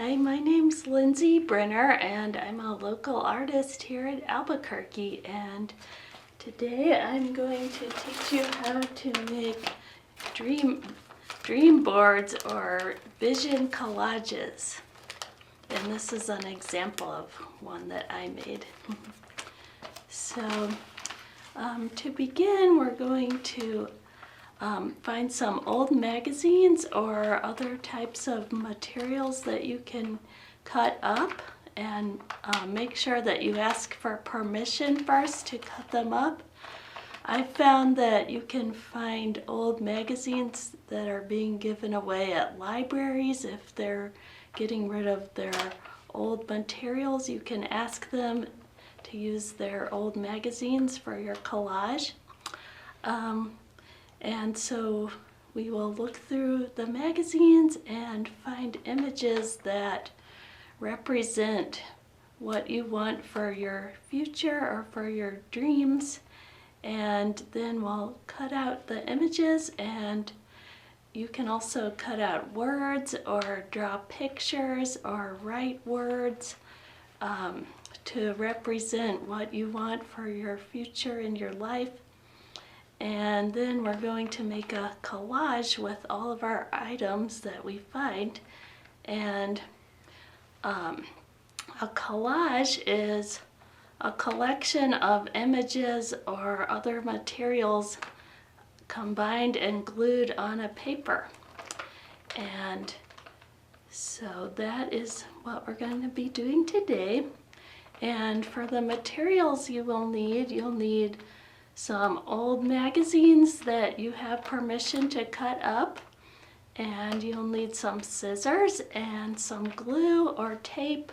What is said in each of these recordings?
Hi, my name's Lindsay Brenner and I'm a local artist here in Albuquerque, and today I'm going to teach you how to make dream boards or vision collages. And this is an example of one that I made. So to begin, we're going to find some old magazines or other types of materials that you can cut up, and make sure that you ask for permission first to cut them up. I found that you can find old magazines that are being given away at libraries. If they're getting rid of their old materials, you can ask them to use their old magazines for your collage. And so we will look through the magazines and find images that represent what you want for your future or for your dreams. And then we'll cut out the images, and you can also cut out words or draw pictures or write words to represent what you want for your future in your life. And then we're going to make a collage with all of our items that we find. And a collage is a collection of images or other materials combined and glued on a paper. And so that is what we're going to be doing today. And for the materials you'll need some old magazines that you have permission to cut up, and you'll need some scissors and some glue or tape,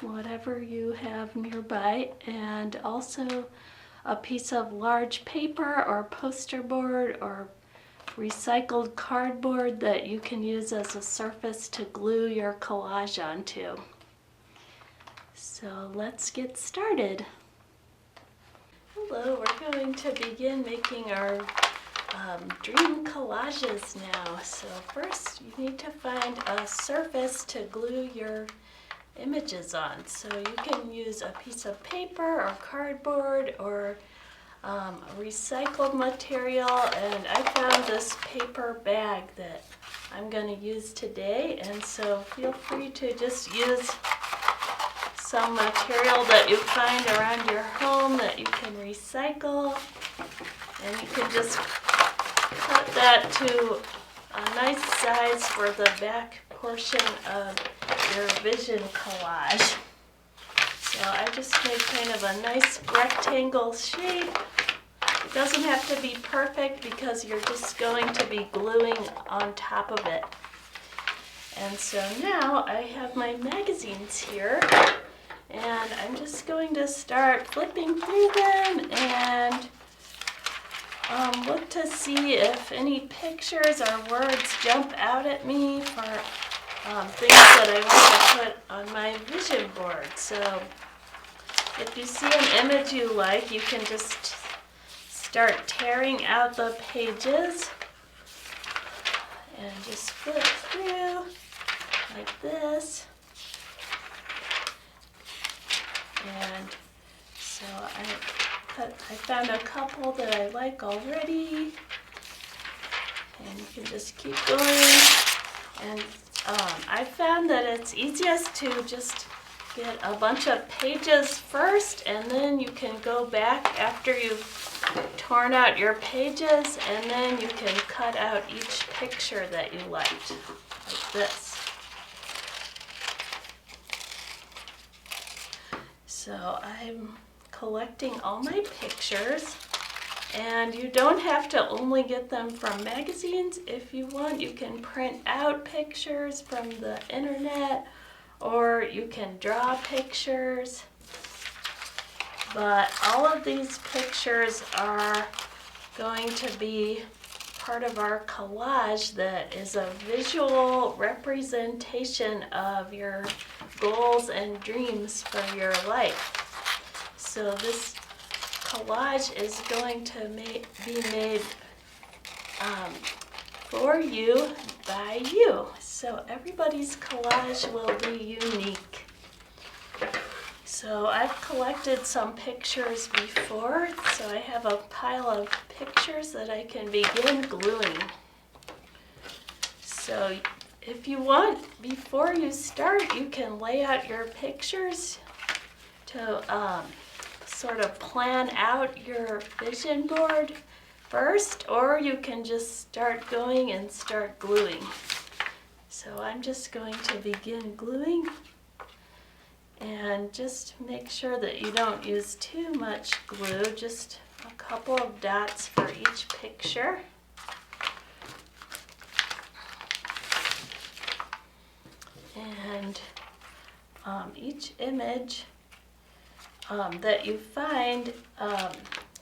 whatever you have nearby, and also a piece of large paper or poster board or recycled cardboard that you can use as a surface to glue your collage onto. So let's get started. Hello, we're going to begin making our dream collages now. So first you need to find a surface to glue your images on. So you can use a piece of paper or cardboard or recycled material, and I found this paper bag that I'm going to use today, and so feel free to just use some material that you find around your home that you can recycle, and you can just cut that to a nice size for the back portion of your vision collage. So I just made kind of a nice rectangle shape. It doesn't have to be perfect because you're just going to be gluing on top of it. And so now I have my magazines here, and I'm just going to start flipping through them and look to see if any pictures or words jump out at me for things that I want to put on my vision board. So if you see an image you like, you can just start tearing out the pages and just flip through like this. And so I found a couple that I like already, and you can just keep going. And I found that it's easiest to just get a bunch of pages first, and then you can go back after you've torn out your pages, and then you can cut out each picture that you liked, like this. So I'm collecting all my pictures, and you don't have to only get them from magazines. If you want, you can print out pictures from the internet, or you can draw pictures. But all of these pictures are going to be part of our collage that is a visual representation of your goals and dreams for your life. So this collage is going to be made for you by you. So everybody's collage will be unique. So I've collected some pictures before, so I have a pile of pictures that I can begin gluing. So if you want, before you start, you can lay out your pictures to sort of plan out your vision board first, or you can just start going and start gluing. So I'm just going to begin gluing, and just make sure that you don't use too much glue, just a couple of dots for each picture. And each image that you find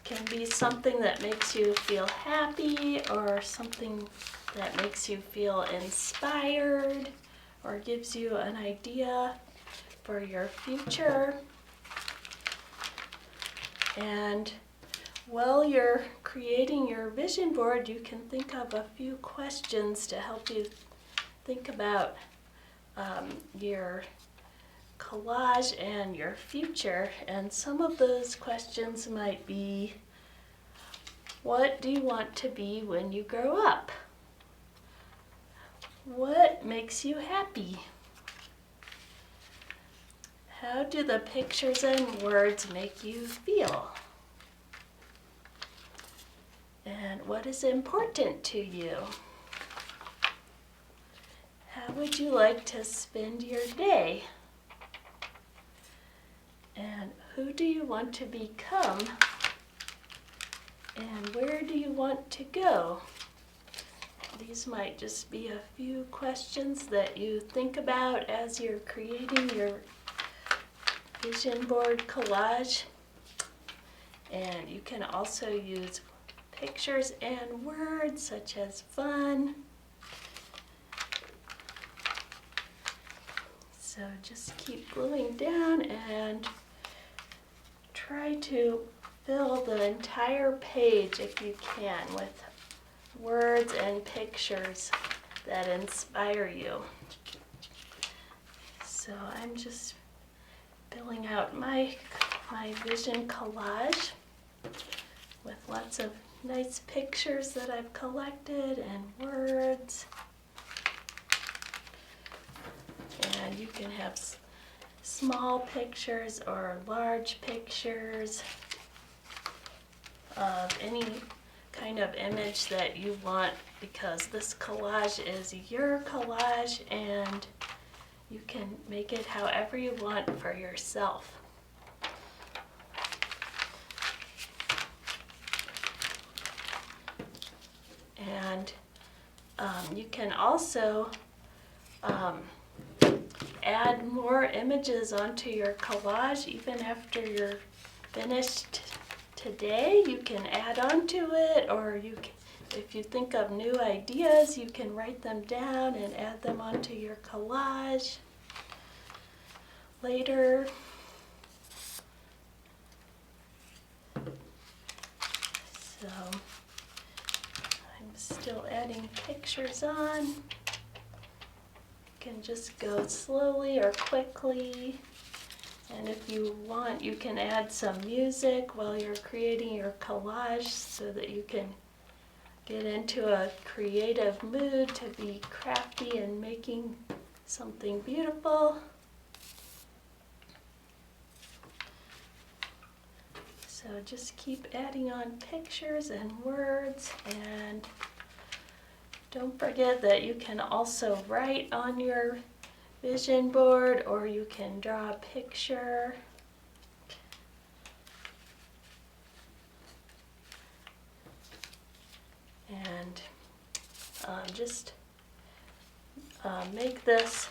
can be something that makes you feel happy, or something that makes you feel inspired, or gives you an idea for your future. And while you're creating your vision board, you can think of a few questions to help you think about your collage and your future. And some of those questions might be, what do you want to be when you grow up? What makes you happy? How do the pictures and words make you feel? And what is important to you? How would you like to spend your day? And who do you want to become? And where do you want to go? These might just be a few questions that you think about as you're creating your vision board collage. And you can also use pictures and words such as fun. So just keep gluing down and try to fill the entire page, if you can, with words and pictures that inspire you. So I'm just filling out my vision collage with lots of nice pictures that I've collected and words. And you can have small pictures or large pictures of any kind of image that you want, because this collage is your collage and you can make it however you want for yourself. And you can also add more images onto your collage even after you're finished today. You can add on to it, or you can, if you think of new ideas, you can write them down and add them onto your collage later. So I'm still adding pictures on. You can just go slowly or quickly. And if you want, you can add some music while you're creating your collage so that you can get into a creative mood to be crafty and making something beautiful. So just keep adding on pictures and words, and don't forget that you can also write on your vision board, or you can draw a picture. And just make this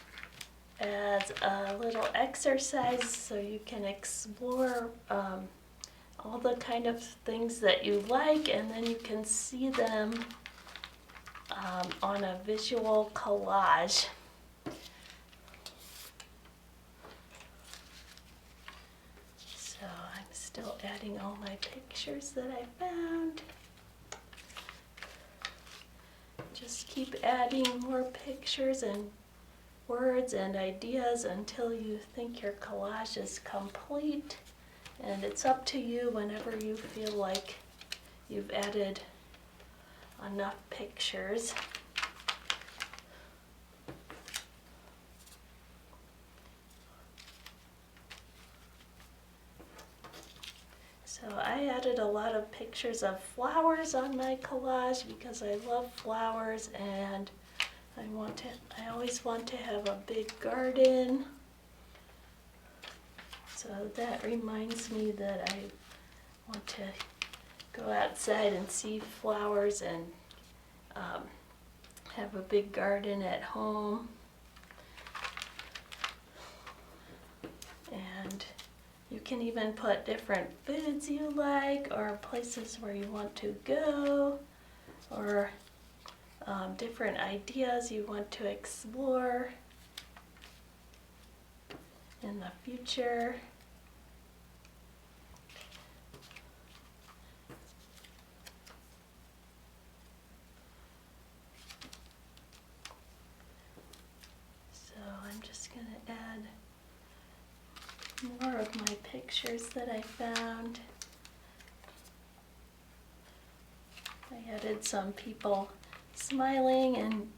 as a little exercise so you can explore all the kind of things that you like, and then you can see them on a visual collage. So I'm still adding all my pictures that I found. Just keep keep adding more pictures and words and ideas until you think your collage is complete. And it's up to you whenever you feel like you've added enough pictures. So I added a lot of pictures of flowers on my collage because I love flowers, and I always want to have a big garden. So that reminds me that I want to go outside and see flowers and have a big garden at home. And you can even put different foods you like, or places where you want to go, or different ideas you want to explore in the future. So I'm just going to add more of my pictures that I found. I added some people smiling and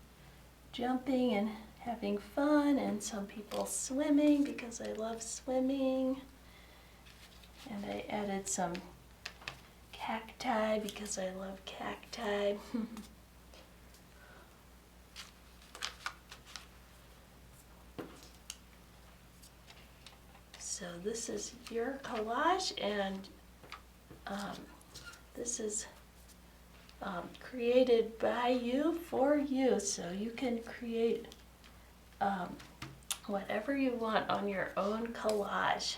jumping and having fun, and some people swimming because I love swimming. And I added some cacti because I love cacti. So this is your collage, and this is created by you for you, so you can create whatever you want on your own collage.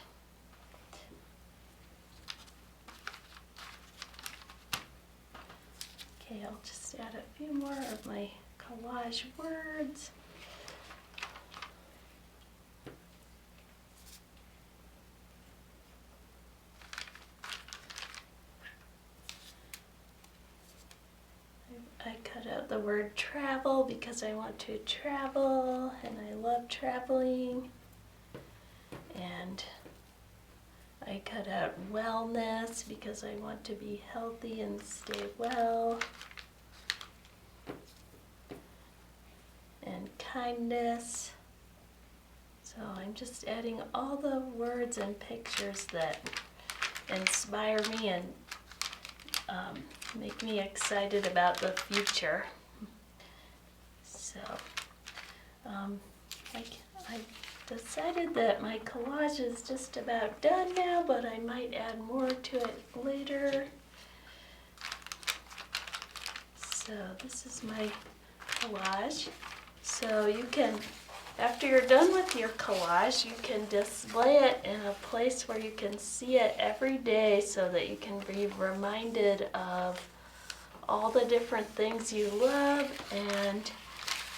Okay, I'll just add a few more of my collage words. I cut out the word travel because I want to travel, and I love traveling. And I cut out wellness because I want to be healthy and stay well. And kindness. So I'm just adding all the words and pictures that inspire me and make me excited about the future. So I decided that my collage is just about done now, but I might add more to it later. So this is my collage. So you can, after you're done with your collage, you can display it in a place where you can see it every day so that you can be reminded of all the different things you love. And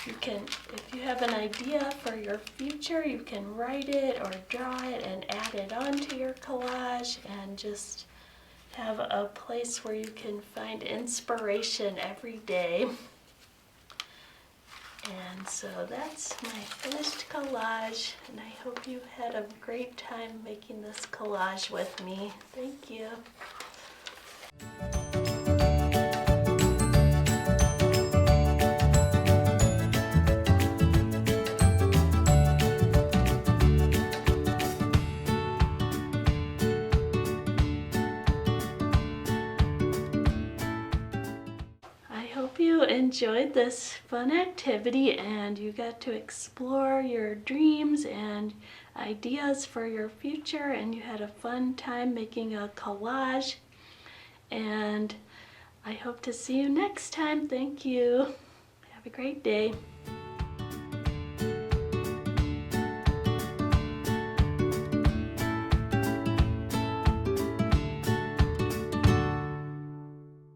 you can, if you have an idea for your future, you can write it or draw it and add it onto your collage, and just have a place where you can find inspiration every day. And so that's my finished collage, and I hope you had a great time making this collage with me. Thank you. I hope you enjoyed this fun activity and you got to explore your dreams and ideas for your future, and you had a fun time making a collage. And I hope to see you next time. Thank you. Have a great day.